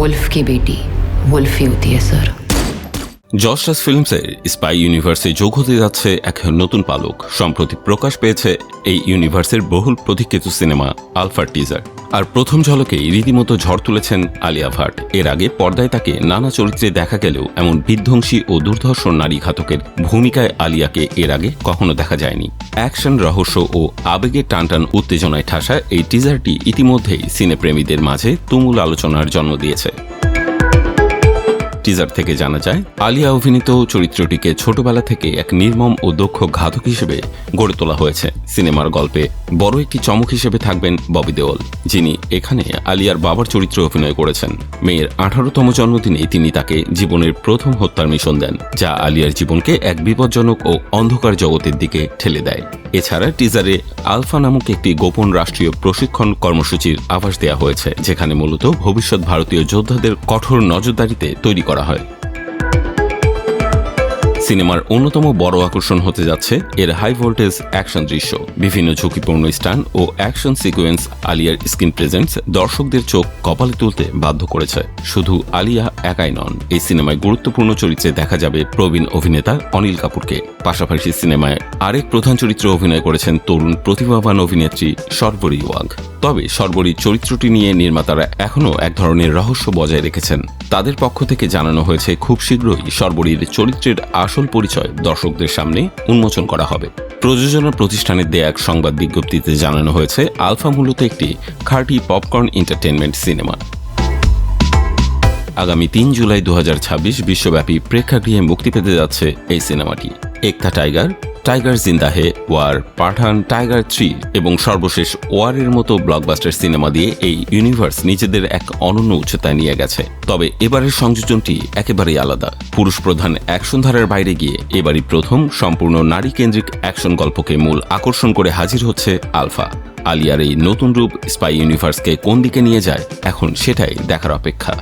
Wolf की बेटी wolf ही होती है सर। জস্টাস ফিল্মসের স্পাই ইউনিভার্সে যোগ হতে যাচ্ছে এক নতুন পালক। সম্প্রতি প্রকাশ পেয়েছে এই ইউনিভার্সের বহুল প্রতীক্ষিত সিনেমা আলফার টিজার। আর প্রথম ঝলকেই রীতিমতো ঝড় তুলেছেন আলিয়া ভাট। এর আগে পর্দায় তাকে নানা চরিত্রে দেখা গেলেও এমন বিধ্বংসী ও দুর্ধর্ষ নারী ঘাতকের ভূমিকায় আলিয়াকে এর আগে কখনো দেখা যায়নি। অ্যাকশন, রহস্য ও আবেগের টানটান উত্তেজনায় ঠাসা এই টিজারটি ইতিমধ্যেই সিনেপ্রেমীদের মাঝে তুমুল আলোচনার জন্ম দিয়েছে। টিজার থেকে জানা যায়, আলিয়া অভিনীত চরিত্রটিকে ছোটবেলা থেকে এক নির্মম ও দক্ষ ঘাতক হিসেবে গড়ে তোলা হয়েছে। সিনেমার গল্পে বড় একটি চমক হিসেবে থাকবেন ববি দেওল, যিনি এখানে আলিয়ার বাবার চরিত্রে অভিনয় করেছেন। মেয়ের 18তম জন্মদিনে তিনি তাকে জীবনের প্রথম হত্যার মিশন দেন, যা আলিয়ার জীবনকে এক বিপজ্জনক ও অন্ধকার জগতের দিকে ঠেলে দেয়। এছাড়া টিজারে আলফা নামক একটি গোপন রাষ্ট্রীয় প্রশিক্ষণ কর্মসূচির আভাস দেওয়া হয়েছে, যেখানে মূলত ভবিষ্যৎ ভারতীয় যোদ্ধাদের কঠোর নজরদারিতে তৈরি করা হয়। সিনেমার অন্যতম বড় আকর্ষণ হতে যাচ্ছে এর হাই ভোল্টেজ অ্যাকশন দৃশ্য। বিভিন্ন ঝুঁকিপূর্ণ স্টান ও অ্যাকশন সিকোয়েন্স আলিয়ার স্ক্রিন প্রেজেন্স দর্শকদের চোখ কপালে তুলতে বাধ্য করেছে। শুধু আলিয়া একাই নন, এই সিনেমায় গুরুত্বপূর্ণ চরিত্রে দেখা যাবে প্রবীণ অভিনেতা অনিল কাপুরকে। পাশাপাশি সিনেমায় আরেক প্রধান চরিত্রে অভিনয় করেছেন তরুণ প্রতিভাবান অভিনেত্রী শর্বরী ওয়াঘ। তবে শর্বরীর চরিত্রটি নিয়ে নির্মাতারা এখনও এক ধরনের রহস্য বজায় রেখেছেন। তাদের পক্ষ থেকে জানানো হয়েছে, খুব শীঘ্রই শর্বরীর চরিত্রের আসল পরিচয় দর্শকদের সামনে উন্মোচন করা হবে। প্রযোজনা প্রতিষ্ঠানের দেয়া এক সংবাদ বিজ্ঞপ্তিতে জানানো হয়েছে, আলফা মূলত একটি খাঁটি পপকর্ন এন্টারটেইনমেন্ট সিনেমা। আগামী 3 জুলাই 2026 বিশ্বব্যাপী প্রেক্ষাগৃহে মুক্তি পেতে যাচ্ছে এই সিনেমাটি। একতা টাইগার, টাইগার জিন্দা হে, ওয়ার, পাঠান, টাইগার 3 এবং সর্বশেষ ওয়ারের মতো ব্লকবাস্টার সিনেমা দিয়ে এই ইউনিভার্স নিজেদের এক অনন্য উচ্চতায় নিয়ে গেছে। তবে এবারের সংযোজনটি একেবারেই আলাদা। পুরুষ প্রধান অ্যাকশন ধারার বাইরে গিয়ে এবারই প্রথম সম্পূর্ণ নারী কেন্দ্রিক অ্যাকশন গল্পকে মূল আকর্ষণ করে হাজির হচ্ছে আলফা। আলিয়ার এই নতুন রূপ স্পাই ইউনিভার্সকে কোন দিকে নিয়ে যায়, এখন সেটাই দেখার অপেক্ষা।